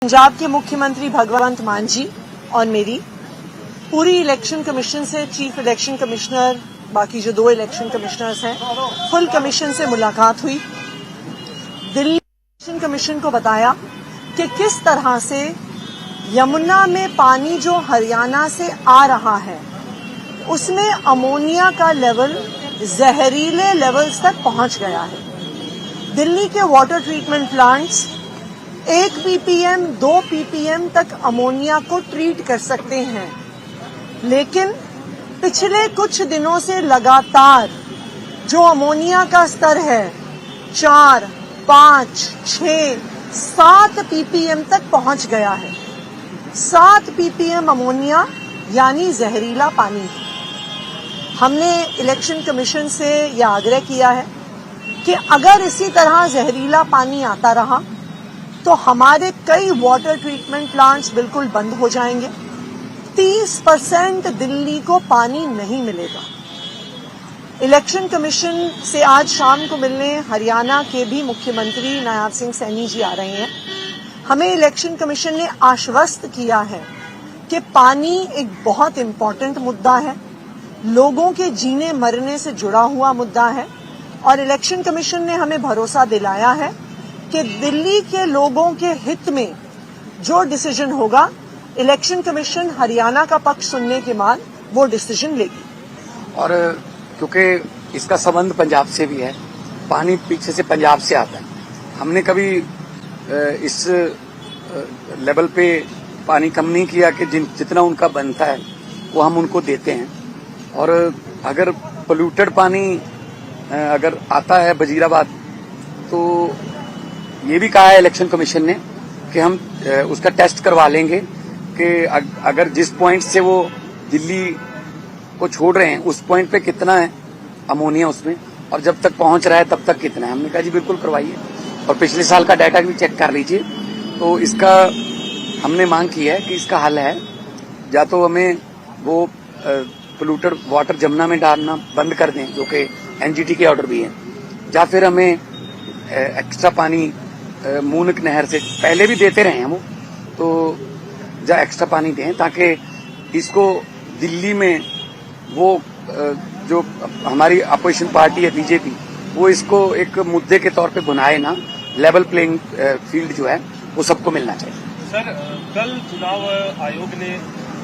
पंजाब के मुख्यमंत्री भगवंत मान जी और मेरी पूरी इलेक्शन कमीशन से चीफ इलेक्शन कमिश्नर, बाकी जो 2 इलेक्शन कमिश्नर्स हैं, फुल कमीशन से मुलाकात हुई। दिल्ली इलेक्शन कमीशन को बताया कि किस तरह से यमुना में पानी जो हरियाणा से आ रहा है उसमें अमोनिया का लेवल जहरीले लेवल्स तक पहुंच गया है। दिल्ली के water treatment plants 1 ppm 2 ppm तक अमोनिया को ट्रीट कर सकते हैं, लेकिन पिछले कुछ दिनों से लगातार जो अमोनिया का स्तर है 4, 5, 6, 7 ppm तक पहुंच गया है। 7 ppm अमोनिया यानी जहरीला पानी। हमने इलेक्शन कमीशन से यह आग्रह किया है कि अगर इसी तरह जहरीला पानी आता रहा तो हमारे कई वाटर ट्रीटमेंट प्लांट्स बिल्कुल बंद हो जाएंगे। 30% दिल्ली को पानी नहीं मिलेगा। इलेक्शन कमीशन से आज शाम को मिलने हरियाणा के भी मुख्यमंत्री नायब सिंह सैनी जी आ रहे हैं। हमें इलेक्शन कमीशन ने आश्वस्त किया है कि पानी एक बहुत इम्पोर्टेंट मुद्दा है, लोगों के जीने मरने से जुड़ा हुआ मुद्दा है, और इलेक्शन कमीशन ने हमें भरोसा दिलाया है कि दिल्ली के लोगों के हित में जो डिसीजन होगा, इलेक्शन कमीशन हरियाणा का पक्ष सुनने के बाद वो डिसीजन लेगी। और क्योंकि इसका संबंध पंजाब से भी है, पानी पीछे से पंजाब से आता है। हमने कभी इस लेवल पे पानी कम नहीं किया कि जितना उनका बनता है वो हम उनको देते हैं। और अगर पोल्यूटेड पानी अगर आता है वजीराबाद, तो ये भी कहा है इलेक्शन कमीशन ने कि हम उसका टेस्ट करवा लेंगे कि अगर जिस पॉइंट से वो दिल्ली को छोड़ रहे हैं उस पॉइंट पे कितना है अमोनिया उसमें, और जब तक पहुंच रहा है तब तक कितना है। हमने कहा जी बिल्कुल करवाइए, और पिछले साल का डाटा भी चेक कर लीजिए। तो इसका हमने मांग की है कि इसका हल है, या तो हमें वो पोल्यूटेड वाटर जमुना में डालना बंद कर दें, जो कि एनजीटी के ऑर्डर भी है, या फिर हमें एक्स्ट्रा पानी मूनक नहर से पहले भी देते रहे हैं वो, तो या एक्स्ट्रा पानी दें ताकि इसको दिल्ली में वो जो हमारी अपोजिशन पार्टी है बीजेपी, वो इसको एक मुद्दे के तौर पे बुनाए ना। लेवल प्लेइंग फील्ड जो है वो सबको मिलना चाहिए। सर, कल चुनाव आयोग ने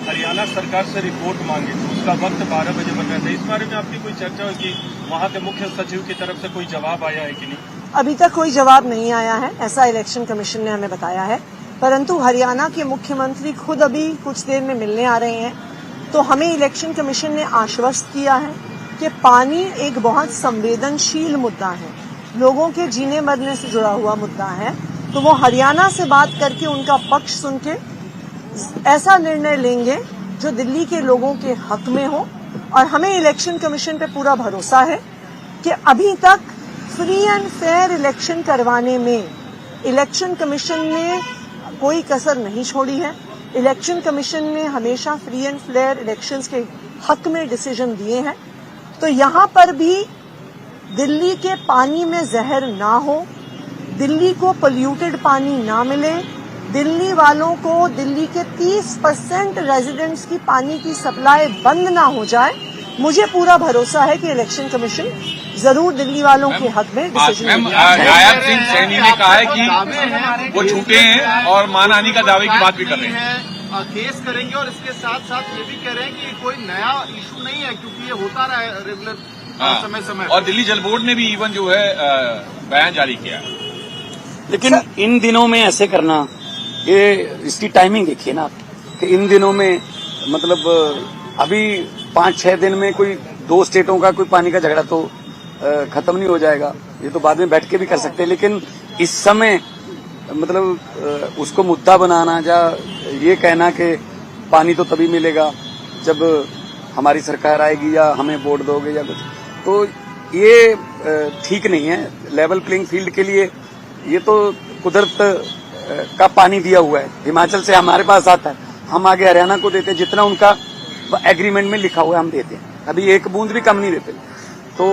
हरियाणा सरकार से रिपोर्ट मांगी, तो उसका वक्त 12 बजे बताया था। इस बारे में आपकी कोई चर्चा हुई कि वहां के मुख्य सचिव की तरफ से कोई जवाब आया है कि नहीं? अभी तक कोई जवाब नहीं आया है, ऐसा इलेक्शन कमीशन ने हमें बताया है। परंतु हरियाणा के मुख्यमंत्री खुद अभी कुछ देर में मिलने आ रहे हैं, तो हमें इलेक्शन कमीशन ने आश्वस्त किया है कि पानी एक बहुत संवेदनशील मुद्दा है, लोगों के जीने मरने से जुड़ा हुआ मुद्दा है। तो वो हरियाणा से बात करके उनका पक्ष सुन के ऐसा निर्णय लेंगे जो दिल्ली के लोगों के हक में हो। और हमें इलेक्शन कमीशन पे पूरा भरोसा है कि अभी तक फ्री एंड फेयर इलेक्शन करवाने में इलेक्शन कमीशन ने कोई कसर नहीं छोड़ी है। इलेक्शन कमीशन ने हमेशा फ्री एंड फेयर इलेक्शंस के हक में डिसीजन दिए हैं। तो यहाँ पर भी दिल्ली के पानी में जहर ना हो, दिल्ली को पोल्यूटेड पानी ना मिले, दिल्ली वालों को दिल्ली के 30% रेजिडेंट्स की पानी की सप्लाई बंद ना हो जाए। मुझे पूरा भरोसा है कि इलेक्शन कमीशन जरूर दिल्ली वालों के हक में डिसीजन लेगा। नायब सिंह सैनी ने कहा है कि वो झूठे हैं और मानहानि का दावे की बात भी कर रहे हैं। केस करेंगे, और इसके साथ साथ ये भी कह रहे हैं कि कोई नया इशू नहीं है, क्योंकि ये होता रहा है रेगुलर समय समय। और दिल्ली जल बोर्ड ने भी इवन जो है बयान जारी किया। लेकिन इन दिनों में ऐसे करना, ये इसकी टाइमिंग देखिए ना आप, कि इन दिनों में मतलब अभी 5-6 दिन में कोई 2 स्टेटों का कोई पानी का झगड़ा तो खत्म नहीं हो जाएगा। ये तो बाद में बैठ के भी कर सकते हैं, लेकिन इस समय मतलब उसको मुद्दा बनाना, या ये कहना कि पानी तो तभी मिलेगा जब हमारी सरकार आएगी या हमें वोट दोगे या कुछ, तो ये ठीक नहीं है। लेवल प्लेइंग फील्ड के लिए ये तो कुदरत का पानी दिया हुआ है, हिमाचल से हमारे पास आता है, हम आगे हरियाणा को देते हैं, जितना उनका एग्रीमेंट में लिखा हुआ है हम देते हैं, कभी एक बूंद भी कम नहीं देते। तो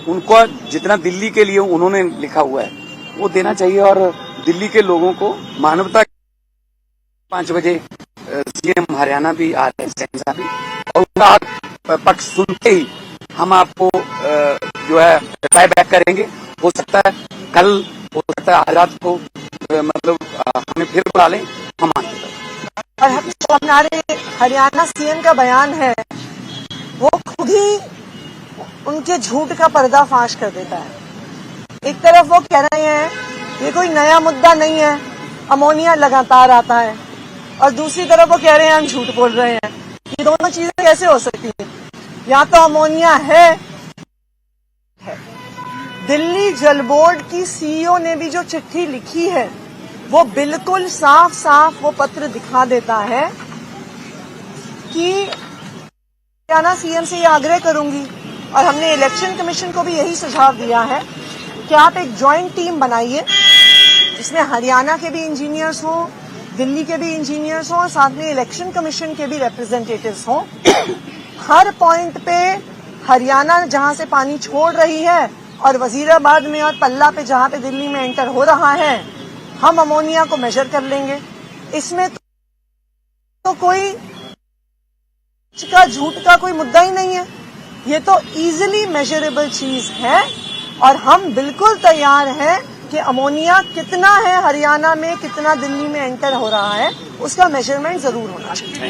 उनको जितना दिल्ली के लिए उन्होंने लिखा हुआ है वो देना चाहिए, और दिल्ली के लोगों को मानवता 5 बजे सीएम हरियाणा भी आ रहे हैं, सहसा भी, और उनका पक्ष सुनते ही हम आपको जो है रिप्लाई बैक करेंगे। हो सकता है कल, हो सकता है आज रात को मतलब हमें फिर बुला लें, हम आएंगे। और जो हमारे हरियाणा सीएम का बयान है वो खुद ही उनके झूठ का पर्दाफाश कर देता है। एक तरफ वो कह रहे हैं ये कोई नया मुद्दा नहीं है, अमोनिया लगातार आता है, और दूसरी तरफ वो कह रहे हैं हम झूठ बोल रहे हैं। ये दोनों चीजें कैसे हो सकती है? या तो अमोनिया है। दिल्ली जल बोर्ड की सीईओ ने भी जो चिट्ठी लिखी है वो बिल्कुल साफ साफ वो पत्र दिखा देता है कि हरियाणा सीएम से ये आग्रह करूंगी, और हमने इलेक्शन कमीशन को भी यही सुझाव दिया है कि आप एक ज्वाइंट टीम बनाइए जिसमें हरियाणा के भी इंजीनियर्स हों, दिल्ली के भी इंजीनियर्स हों, और साथ में इलेक्शन कमीशन के भी रिप्रेजेंटेटिव्स हों। हर पॉइंट पे हरियाणा जहां से पानी छोड़ रही है और वजीराबाद में और पल्ला पे जहां पे दिल्ली में एंटर हो रहा है, हम अमोनिया को मेजर कर लेंगे। इसमें तो कोई झूठ का कोई मुद्दा ही नहीं है, ये तो इजीली मेजरेबल चीज है, और हम बिल्कुल तैयार हैं कि अमोनिया कितना है हरियाणा में, कितना दिल्ली में एंटर हो रहा है, उसका मेजरमेंट जरूर होना चाहिए।